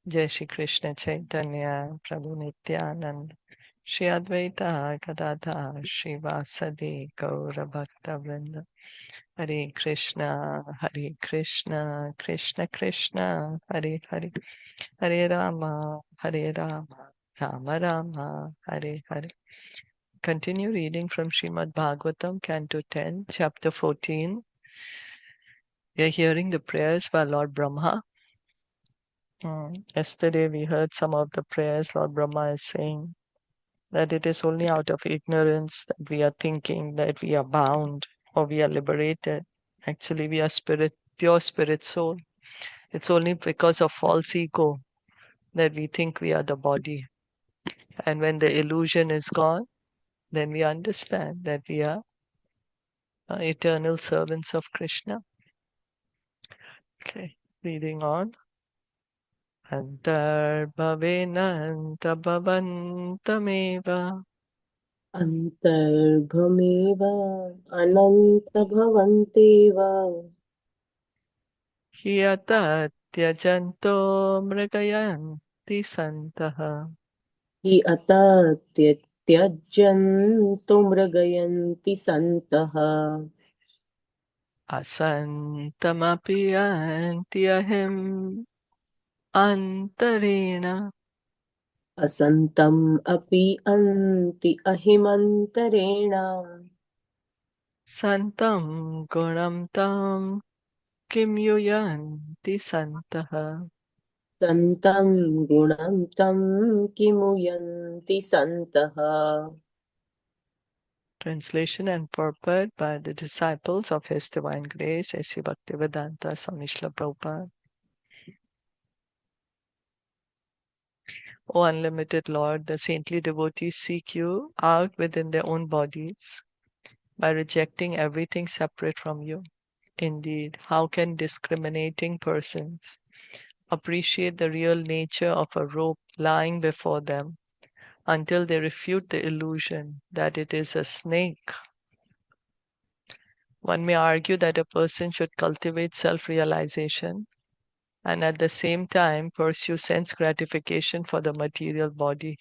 Jai Shri Krishna Caitanya Prabhu Nityananda Shri Advaita Gadadhar Shri Vasadi Gaura Bhakta Vrinda Hare Krishna Krishna Krishna Hare Hare Hare Rama Rama Rama Hare Hare. Continue reading from Srimad Bhagavatam, Canto 10, Chapter 14. We are hearing the prayers by Lord Brahma. Yesterday we heard some of the prayers Lord Brahma is saying that it is only out of ignorance that we are thinking that we are bound or we are liberated. Actually, we are spirit, pure spirit soul. It's only because of false ego that we think we are the body. And when the illusion is gone, then we understand that we are eternal servants of Krishna. Okay, reading on. Antarbhavenantabhavantameva अन्तर्भमेव अनन्तभवन्तेव Hyatatyajanto mragayanti santaha हि अतत्यत्यजन्तु मृगयन्ति सन्तः asantamapi antyahim antarena असन्तम् अपि अन्ति अहिमन्तरेण santam gunam tam kim yuyanti santaha. सन्तं गुणं तं किमुयन्ति सन्तः. Translation and purport by the disciples of His Divine Grace, A.C. Bhaktivedanta Swami Srila Prabhupada. O unlimited Lord, the saintly devotees seek you out within their own bodies by rejecting everything separate from you. Indeed, how can discriminating persons appreciate the real nature of a rope lying before them until they refute the illusion that it is a snake? One may argue that a person should cultivate self-realization and at the same time pursue sense gratification for the material body.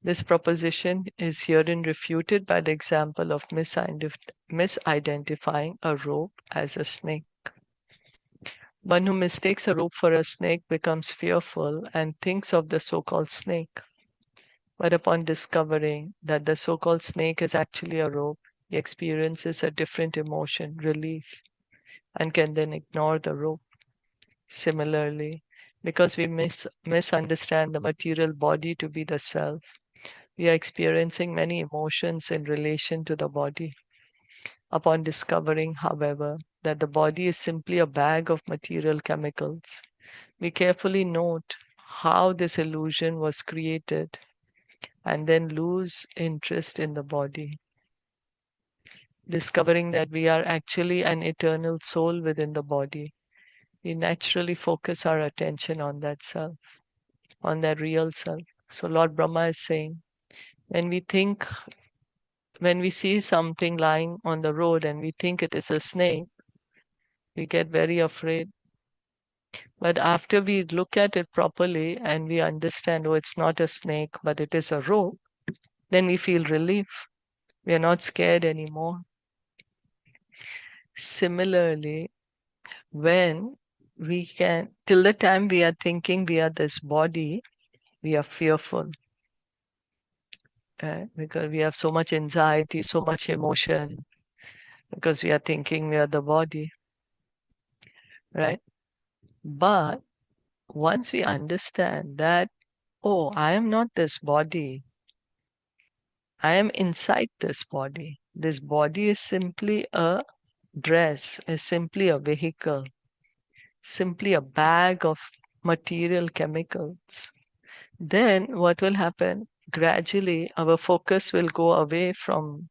This proposition is herein refuted by the example of misidentifying a rope as a snake. One who mistakes a rope for a snake becomes fearful and thinks of the so-called snake. But upon discovering that the so-called snake is actually a rope, he experiences a different emotion, relief, and can then ignore the rope. Similarly, because we misunderstand the material body to be the self, we are experiencing many emotions in relation to the body. Upon discovering, however, that the body is simply a bag of material chemicals, we carefully note how this illusion was created and then lose interest in the body. Discovering that we are actually an eternal soul within the body, we naturally focus our attention on that self, on that real self. So Lord Brahma is saying, when we think, when we see something lying on the road and we think it is a snake, we get very afraid. But after we look at it properly and we understand, oh, it's not a snake, but it is a rope, then we feel relief. We are not scared anymore. Similarly, when we can, till the time we are thinking we are this body, we are fearful. Right? Because we have so much anxiety, so much emotion, because we are thinking we are the body, right? But once we understand that, oh, I am not this body, I am inside this body. This body is simply a dress, is simply a vehicle, simply a bag of material chemicals. Then what will happen? Gradually, our focus will go away from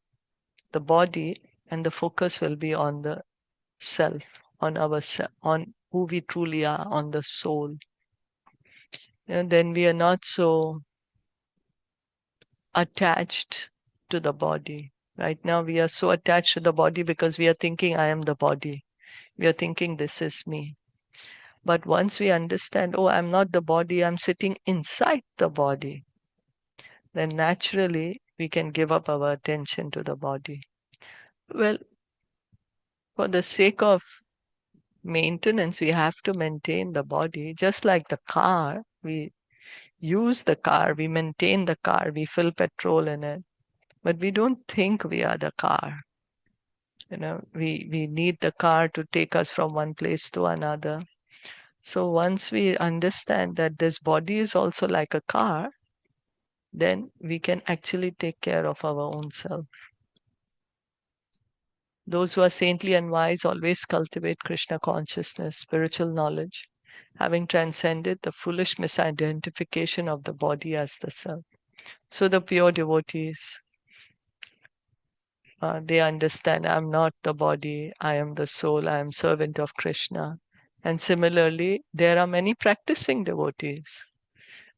the body and the focus will be on the self, on ourself, on who we truly are, on the soul. And then we are not so attached to the body. Right now, we are so attached to the body because we are thinking, I am the body. We are thinking, this is me. But once we understand, oh, I'm not the body, I'm sitting inside the body, then naturally we can give up our attention to the body. Well, for the sake of maintenance, we have to maintain the body. Just like the car, we use the car, we maintain the car, we fill petrol in it, but we don't think we are the car. We need the car to take us from one place to another. So once we understand that this body is also like a car, then we can actually take care of our own self. Those who are saintly and wise always cultivate Krishna consciousness, spiritual knowledge, having transcended the foolish misidentification of the body as the self. So the pure devotees, they understand I'm not the body, I am the soul, I am servant of Krishna. And similarly, there are many practicing devotees.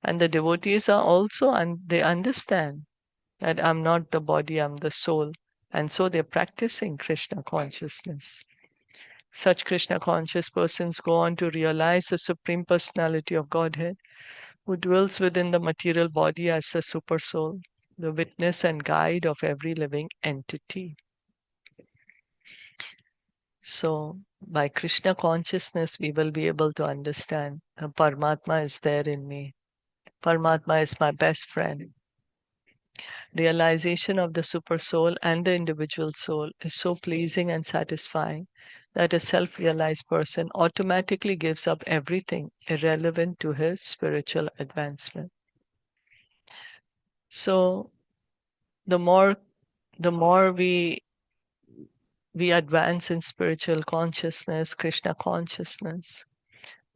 And the devotees are also, and they understand that I'm not the body, I'm the soul. And so they're practicing Krishna consciousness. Such Krishna conscious persons go on to realize the Supreme Personality of Godhead, who dwells within the material body as the Supersoul, the witness and guide of every living entity. So, by Krishna consciousness, we will be able to understand Paramatma is there in me. Paramatma is my best friend. Realization of the super soul and the individual soul is so pleasing and satisfying that a self realized person automatically gives up everything irrelevant to his spiritual advancement. So, the more we advance in spiritual consciousness, Krishna consciousness,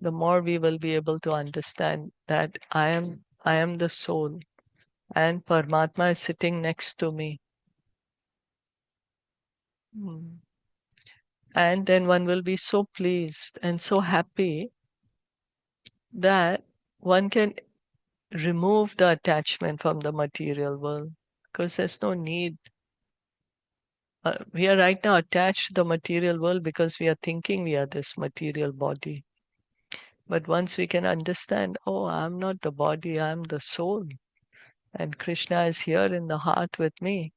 the more we will be able to understand that I am the soul and Paramatma is sitting next to me. Mm. And then one will be so pleased and so happy that one can remove the attachment from the material world because there's no need. We are right now attached to the material world because we are thinking we are this material body. But once we can understand, oh, I'm not the body, I'm the soul, and Krishna is here in the heart with me,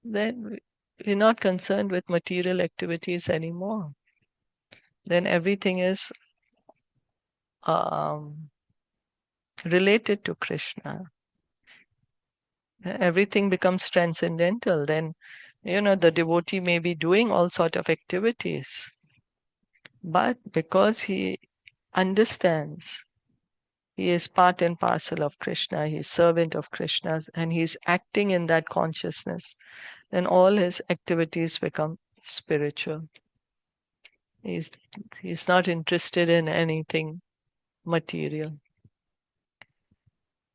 then we're not concerned with material activities anymore. Then everything is um, related to Krishna. Everything becomes transcendental. Then, the devotee may be doing all sort of activities, but because he understands he is part and parcel of Krishna, he is servant of Krishna, and he is acting in that consciousness, then all his activities become spiritual. He's he's not interested in anything material.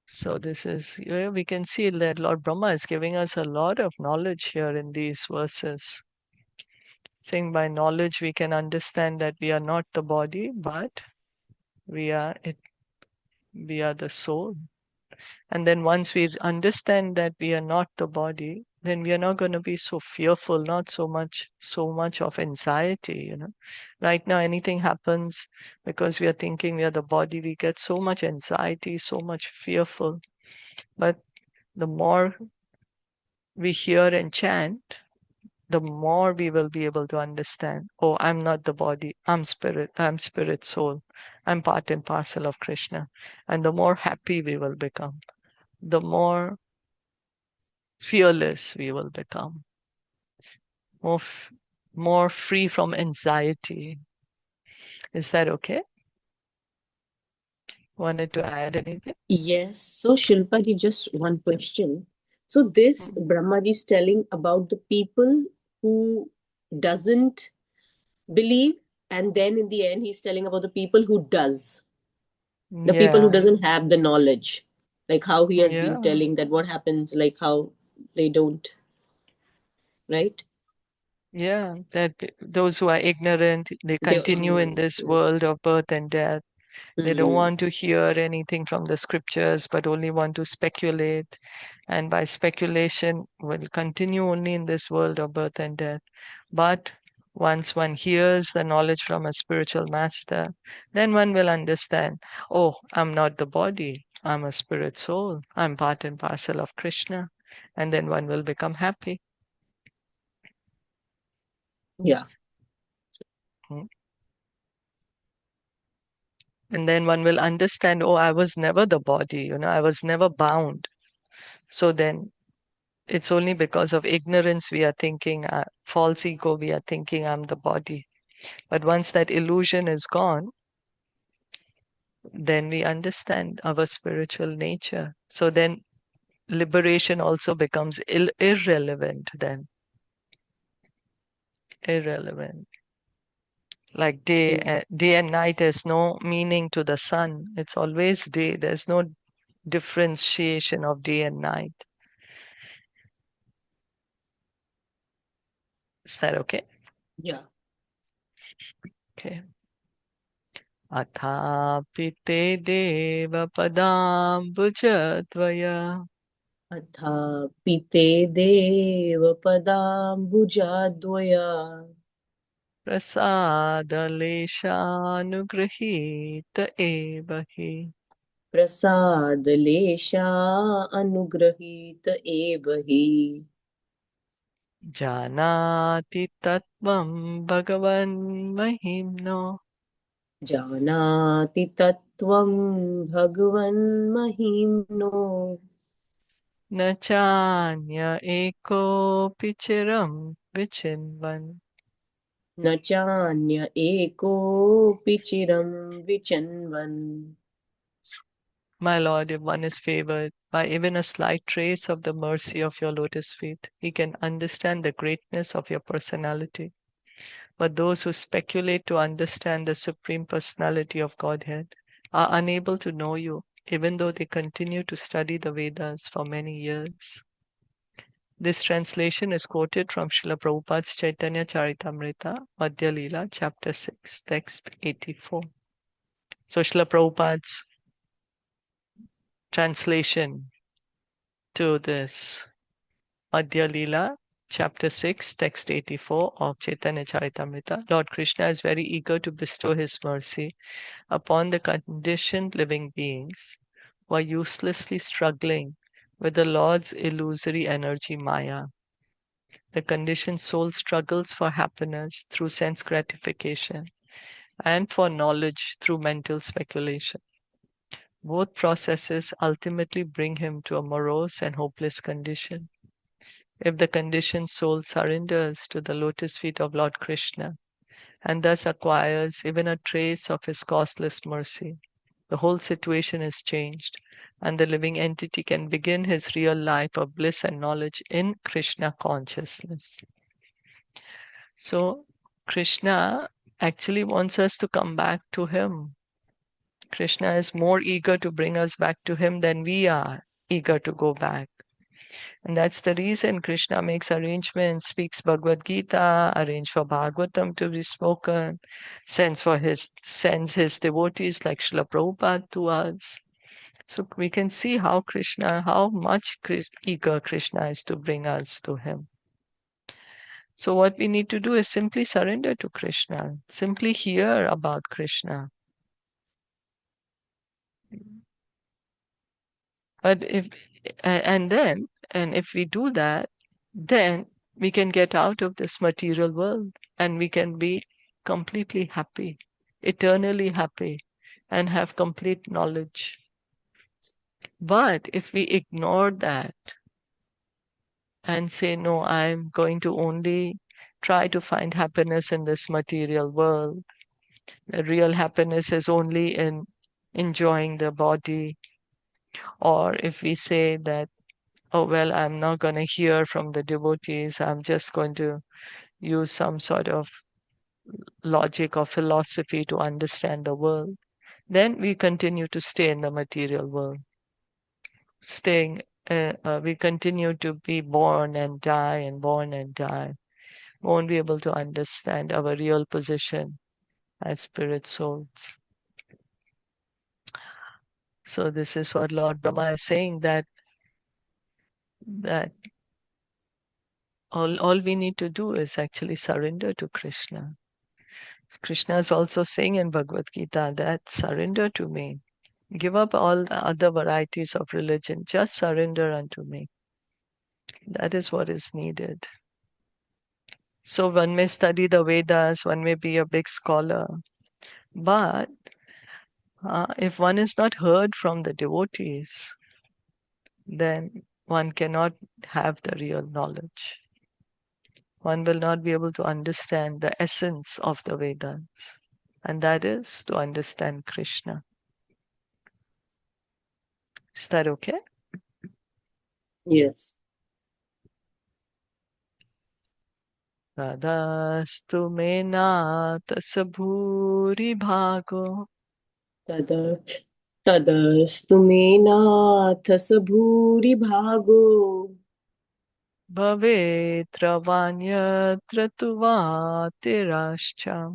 So this is, we can see that Lord Brahma is giving us a lot of knowledge here in these verses. Saying by knowledge we can understand that we are not the body, but we are it. We are the soul. And then once we understand that we are not the body, then we are not going to be so fearful, not so much of anxiety. Right now, anything happens because we are thinking we are the body, we get so much anxiety, so much fearful. But the more we hear and chant, the more we will be able to understand, oh, I'm not the body, I'm spirit soul, I'm part and parcel of Krishna. And the more happy we will become, the more fearless we will become, more, more free from anxiety. Is that okay? Wanted to add anything? Yes. So, Shilpa, just one question. So, this Brahmaji is telling about the people who doesn't believe, and then in the end, he's telling about the people who does, the people who Yeah, doesn't have the knowledge, like how he has been yeah, telling that what happens, like how they don't, right? yeah. That those who are ignorant, they They're continue in ignorant. this world of birth and death. They don't Mm. want to hear anything from the scriptures, but only want to speculate. And by speculation, will continue only in this world of birth and death. But Once one hears the knowledge from a spiritual master, then one will understand, oh, I'm not the body, I'm a spirit soul, I'm part and parcel of Krishna. And then one will become happy. Yeah. Mm. And then one will understand, oh, I was never the body, I was never bound. So then it's only because of ignorance we are thinking, false ego, we are thinking I'm the body. But once that illusion is gone, then we understand our spiritual nature. So then liberation also becomes irrelevant then. Irrelevant. Like day and night has no meaning to the sun. It's always day. There's no differentiation of day and night. Is that okay? Yeah. Okay. Athapi te deva padambujadvaya अथापि ते देवपदाम्बुजाद्वया prasadaleshanugrahita eva hi. प्रसादलेशा अनुगृहीत एव हि Janati tattvam bhagavan mahimno जानाति तत्त्वं भगवन्महिम्नो na chanya eko pichiram vichinvan. न चान्य एकोऽपि चिरं विचन्वन्. My Lord, if one is favored by even a slight trace of the mercy of your lotus feet, he can understand the greatness of your personality. But those who speculate to understand the Supreme Personality of Godhead are unable to know you, even though they continue to study the Vedas for many years. This translation is quoted from Srila Prabhupada's Caitaniya Caritamita, Madhya Leela, chapter 6, text 84. So Srila Prabhupada's translation to this Madhya Leela, chapter 6, text 84 of Caitanya Caritamrita. Lord Krishna is very eager to bestow his mercy upon the conditioned living beings who are uselessly struggling with the Lord's illusory energy Maya. The conditioned soul struggles for happiness through sense gratification and for knowledge through mental speculation. Both processes ultimately bring him to a morose and hopeless condition. If the conditioned soul surrenders to the lotus feet of Lord Krishna and thus acquires even a trace of his causeless mercy, the whole situation is changed, and the living entity can begin his real life of bliss and knowledge in Krishna consciousness. So, Krishna actually wants us to come back to him. Krishna is more eager to bring us back to him than we are eager to go back. And that's the reason Krishna makes arrangements, speaks Bhagavad Gita, arrange for Bhagavatam to be spoken, sends his devotees like Srila Prabhupada to us. So we can see how much eager Krishna is to bring us to him. So what we need to do is simply surrender to Krishna, simply hear about Krishna. But if we do that, then we can get out of this material world and we can be completely happy, eternally happy, and have complete knowledge. But if we ignore that and say, no, I'm going to only try to find happiness in this material world, the real happiness is only in enjoying the body, or if we say that, oh, well, I'm not going to hear from the devotees, I'm just going to use some sort of logic or philosophy to understand the world, then we continue to stay in the material world. We continue to be born and die and born and die. Won't be able to understand our real position as spirit souls. So this is what Lord Brahma is saying, that all we need to do is actually surrender to Krishna. Krishna is also saying in Bhagavad Gita that surrender to me. Give up all the other varieties of religion. Just surrender unto me. That is what is needed. So one may study the Vedas, one may be a big scholar, but if one is not heard from the devotees, then one cannot have the real knowledge. One will not be able to understand the essence of the Vedas, and that is to understand Krishna. Is that okay? Yes. Tadastu me natas bhuri bhago तदस्तु मे नाथ स भूरिभागो bhavetra vanyatra tu vatirashcha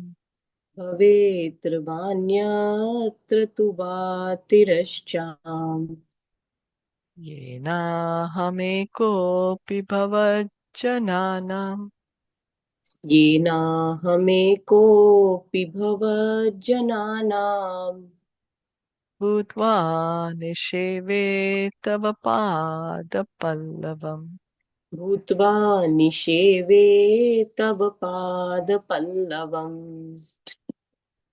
भवेत्र वान्यत्र तु वातिरश्चाम् yenahamekopi bhavajjananam येनाहमेकोऽपि भवज्जनानाम् Bhutva nisheve tava pada pallavam. भूत्वा निषेवे तव पादपल्लवम्.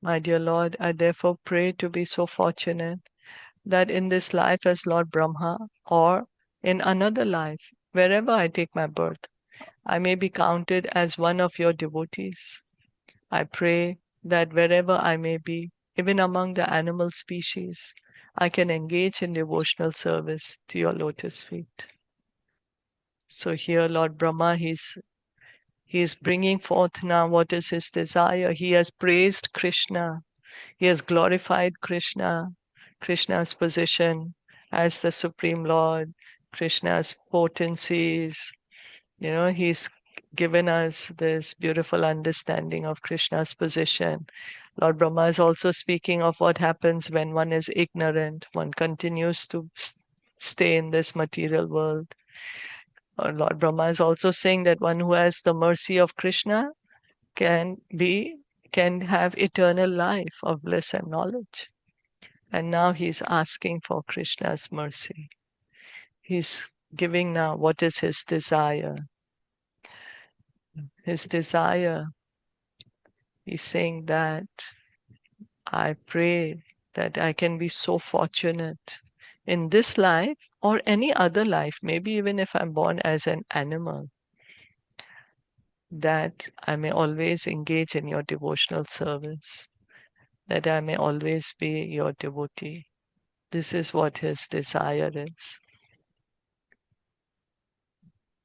My dear Lord, I therefore pray to be so fortunate that in this life as Lord Brahma or in another life, wherever I take my birth, I may be counted as one of your devotees. I pray that wherever I may be, even among the animal species, I can engage in devotional service to your lotus feet. So here, Lord Brahma, he is bringing forth now what is his desire. He has praised Krishna. He has glorified Krishna, Krishna's position as the Supreme Lord, Krishna's potencies. He's given us this beautiful understanding of Krishna's position. Lord Brahma is also speaking of what happens when one is ignorant, one continues to stay in this material world. Lord Brahma is also saying that one who has the mercy of Krishna can have eternal life of bliss and knowledge. And now he's asking for Krishna's mercy. He's giving now what is his desire. His desire, he's saying that I pray that I can be so fortunate in this life or any other life, maybe even if I'm born as an animal, that I may always engage in your devotional service, that I may always be your devotee. This is what his desire is,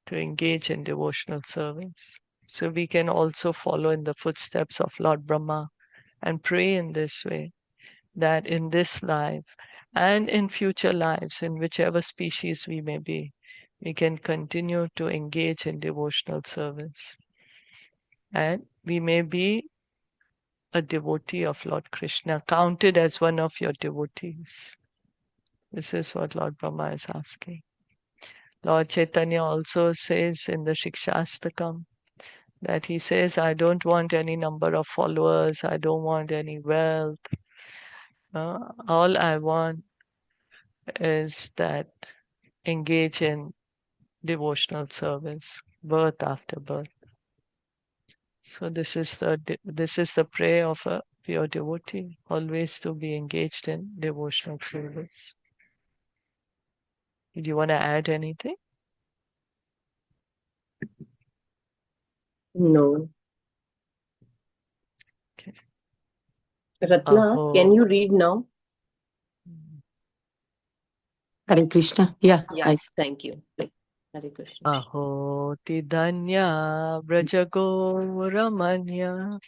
to engage in devotional service. So we can also follow in the footsteps of Lord Brahma and pray in this way, that in this life and in future lives, in whichever species we may be, we can continue to engage in devotional service. And we may be a devotee of Lord Krishna, counted as one of your devotees. This is what Lord Brahma is asking. Lord Chaitanya also says in the Shikshastakam that he says, I don't want any number of followers, I don't want any wealth. All I want is that engage in devotional service, birth after birth. So this is the prayer of a pure devotee, always to be engaged in devotional service. Do you want to add anything? No. Okay. Ratna, can you read now? Hare Krishna. Yeah. Thank you. Hare Krishna. Aho tidanya vrajago ramanya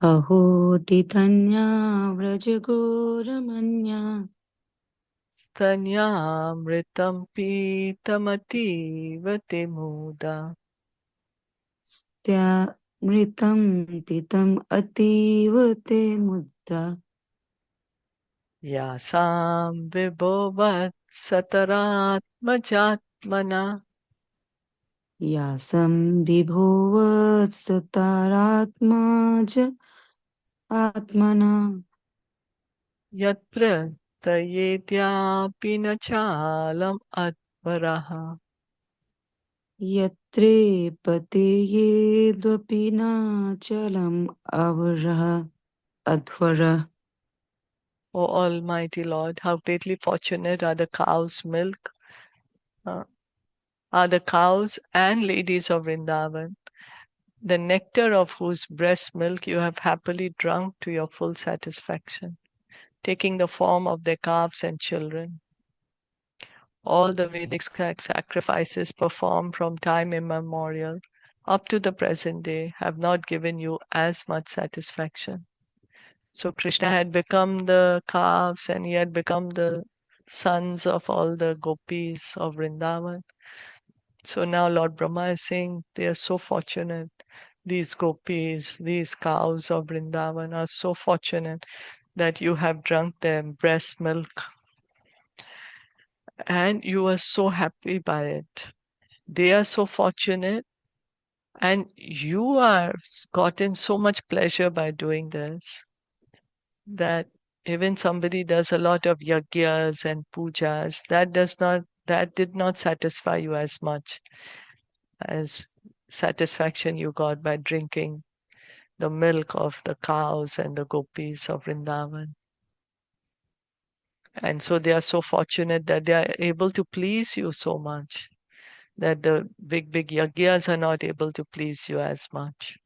Aho titanya vrajagoramanya stanyamritam pitamati muda mritam pitam ativa te mudda yasam vibhovat sataratmajatmana यासं विभुवत्सतारात्मा च आत्मना Yatra tayetyapi na chalam advaraha. यत्रे पतेयेद्वपि नाचलम् अध्वरः. O Almighty Lord, how greatly fortunate are the cows' milk, are the cows and ladies of Vrindavan, the nectar of whose breast milk you have happily drunk to your full satisfaction, taking the form of their calves and children. All the Vedic sacrifices performed from time immemorial up to the present day have not given you as much satisfaction. So Krishna had become the calves and he had become the sons of all the gopis of Vrindavan. So now Lord Brahma is saying they are so fortunate. These gopis, these cows of Vrindavan are so fortunate that you have drunk their breast milk and you are so happy by it. They are so fortunate and you are gotten so much pleasure by doing this that even somebody does a lot of yagyas and pujas, that did not satisfy you as much as satisfaction you got by drinking the milk of the cows and the gopis of Vrindavan. And so they are so fortunate that they are able to please you so much that the big, big yagyas are not able to please you as much.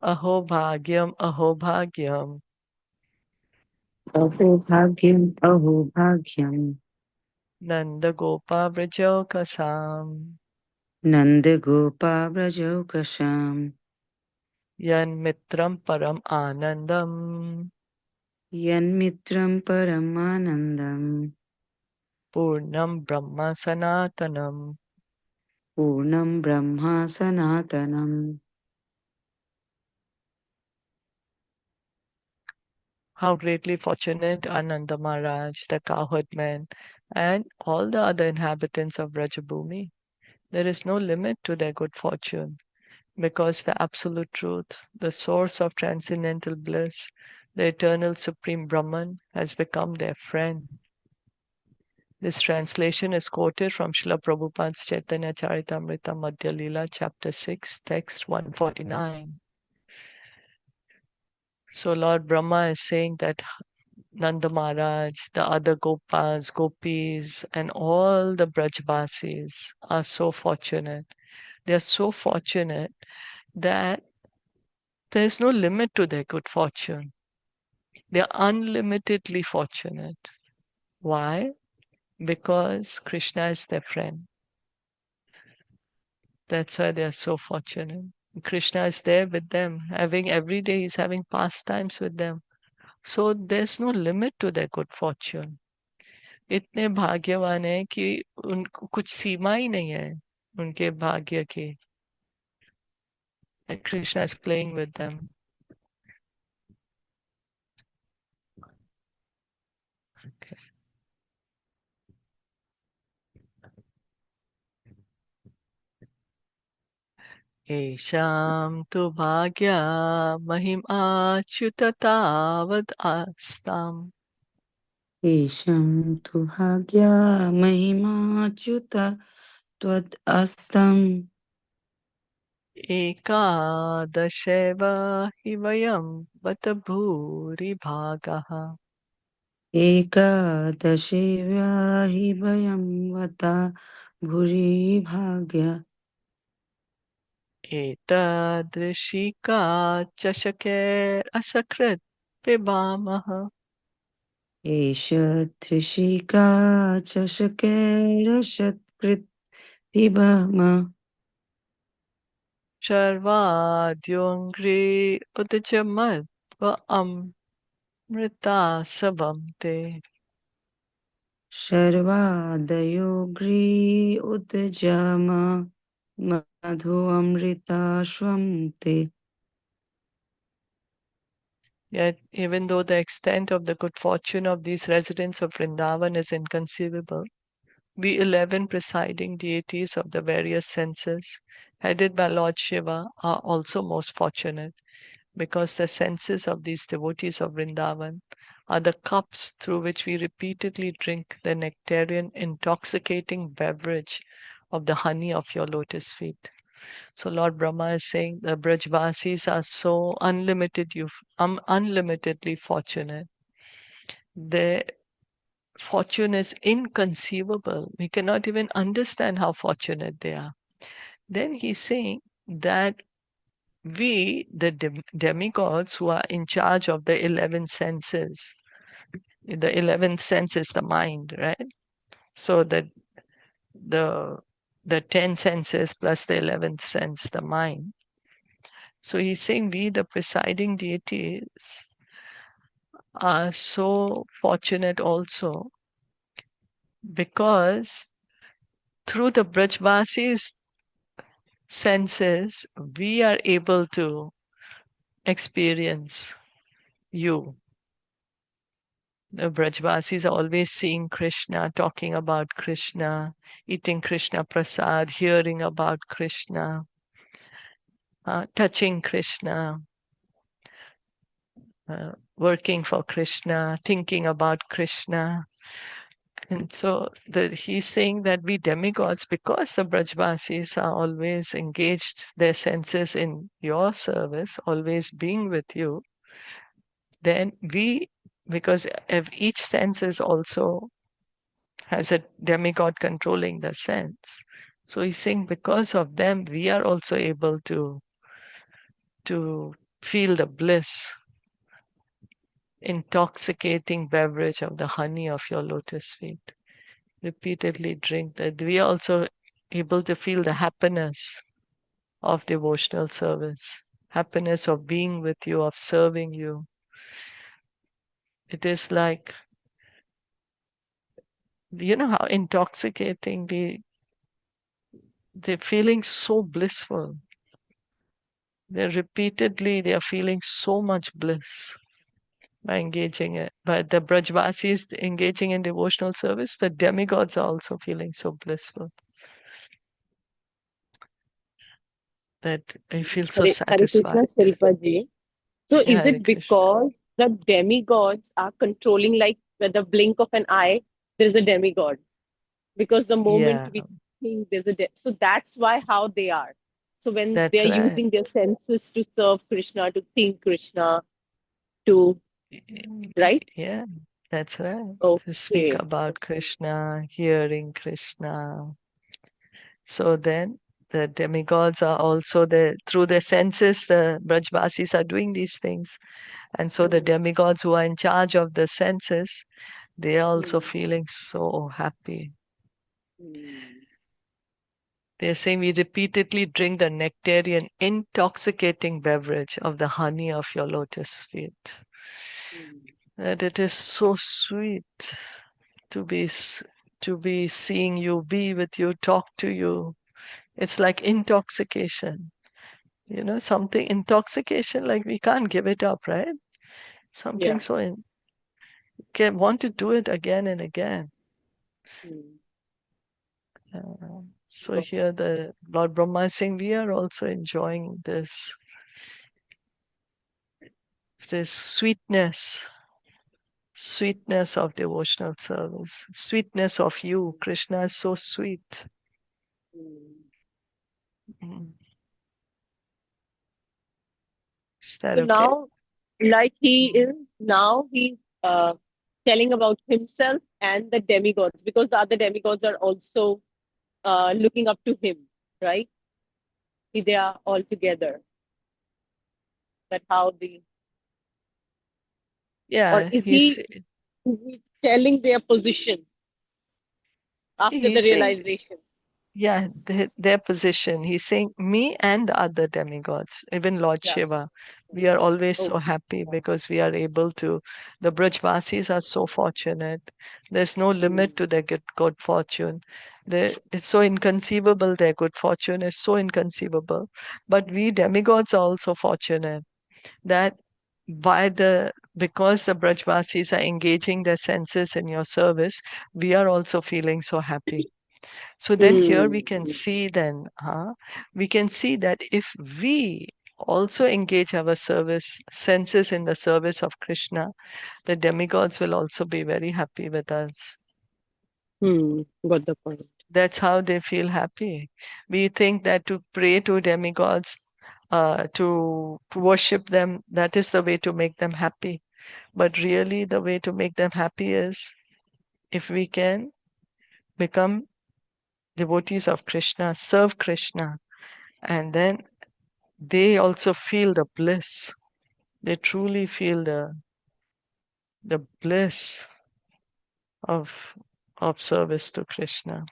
Aho bhagyam, aho bhagyam. अहो भाग्यम् अहो भाग्यम् Nanda Gopa Vrajo Kasam. नन्दगोपाव्रजौकशाम् Yan Mitram Param Anandam. यन्मित्रं परमानन्दम् Purnam Brahma Sanatanam. पूर्णं Brahma सनातनम्. How greatly fortunate Ananda Maharaj, the cowherd man, and all the other inhabitants of Rajabhumi. There is no limit to their good fortune because the absolute truth, the source of transcendental bliss, the eternal supreme Brahman, has become their friend. This translation is quoted from Srila Prabhupada's Caitaniya Caritamita Madhya Leela, chapter 6, text 149. So Lord Brahma is saying that Nanda Maharaj, the other Gopas, Gopis, and all the Brajvasis are so fortunate. They are so fortunate that there is no limit to their good fortune. They are unlimitedly fortunate. Why? Because Krishna is their friend. That's why they are so fortunate. Krishna is there with them, having every day he's having pastimes with them. So there's no limit to their good fortune. इतने भाग्यवान हैं कि उनको कुछ सीमा ही नहीं है उनके भाग्य की. And Krishna is playing with them. Okay. येषां तु भाग्या महिमाच्युततावद् आस्ताम्. येषां तु भाग्या महिमाच्युत त्वदस्तम्. एकादशैव हि वयं बत भूरिभागः. एकादशेव्या हि वयं वता भूरि भाग्य. एतादृशिका चषकेरसकृत् पिबामः. एष त्रिशिका चषकैरशत्कृत् पिबम. शर्वाद्योऽङ्घ्रि उदजमद्व अमृतासवं ते. शर्वादयो घ्री उतजाम मधु अमृताश्वं ते. Yet, even though the extent of the good fortune of these residents of Vrindavan is inconceivable, we 11 presiding deities of the various senses, headed by Lord Shiva, are also most fortunate, because the senses of these devotees of Vrindavan are the cups through which we repeatedly drink the nectarian, intoxicating beverage of the honey of your lotus feet. So Lord Brahma is saying the Brajvasis are so unlimitedly fortunate. Their fortune is inconceivable. We cannot even understand how fortunate they are. Then he's saying that we, the demigods who are in charge of the 11 senses, the 11th sense is the mind, right? So the the 10 senses plus the 11th sense, the mind. So he's saying we, the presiding deities, are so fortunate also because through the Brajvasis senses, we are able to experience you. The Brajvasis are always seeing Krishna, talking about Krishna, eating Krishna prasad, hearing about Krishna, touching Krishna, working for Krishna, thinking about Krishna. And so he's saying that we demigods, because the Brajvasis are always engaged their senses in your service, always being with you, then we, because each sense is also has a demigod controlling the sense. So he's saying because of them, we are also able to feel the bliss, intoxicating beverage of the honey of your lotus feet. Repeatedly drink that. We are also able to feel the happiness of devotional service, happiness of being with you, of serving you. It is like, you know how intoxicating they're feeling so blissful. They are feeling so much bliss by engaging it. But the Brajvasis engaging in devotional service, the demigods are also feeling so blissful that I feel so Hare Krishna, satisfied. Shilpa ji. So Yeah, is Hare it Krishna. because the demigods are controlling, like with the blink of an eye, there's a demigod? Because the moment Yeah, we think there's so that's why how they are. So when they that's are right. using their senses to serve Krishna, to think Krishna, to right? Yeah, that's right. To speak Okay. about Krishna, hearing Krishna. So then the demigods are also through their senses, the Brajvasis are doing these things. And so the Hmm. demigods who are in charge of the senses, they are also Hmm. feeling so happy. Hmm. They're saying we repeatedly drink the nectarian, intoxicating beverage of the honey of your lotus feet. Hmm. That it is so sweet to to be seeing you, be with you, talk to you. It's like intoxication. You know, something intoxication, like we can't give it up, right? Something Yeah. so can want to do it again and again. Hmm. So here the Lord Brahma is saying we are also enjoying this sweetness of devotional service, sweetness of you. Krishna is so sweet. Hmm. Mm. Is that So okay? now, like he's telling about himself and the demigods, because the other demigods are also looking up to him, right? They are all together. That how the or Yeah, is he telling their position after the he's saying realization? yeah, their position. He's saying, me and the other demigods, even Lord Yeah. Shiva, we are always so Okay. happy because we are able to. The Brajvasis are so fortunate. There's no Hmm. limit to their good fortune. It's so inconceivable. Their good fortune is so inconceivable. But we demigods are also fortunate that by because the Brajvasis are engaging their senses in your service, we are also feeling so happy. So then here we can see then, we can see that if we also engage our service senses in the service of Krishna, the demigods will also be very happy with us. Got the point. That's how they feel happy. We think that to pray to demigods, to worship them, that is the way to make them happy. But really, the way to make them happy is if we can become devotees of Krishna, serve Krishna, and then they also feel the bliss. They truly feel the bliss of service to Krishna.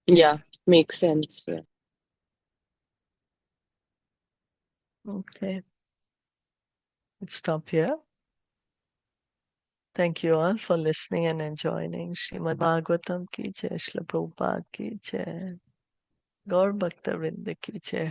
Yeah, makes sense. Yeah. Okay. Let's stop here. Thank you all for listening and enjoying. Srimad Bhagavatam ki jai, Srila Prabhupada ki jai, Gaur Bhakta Vrinda ki jai.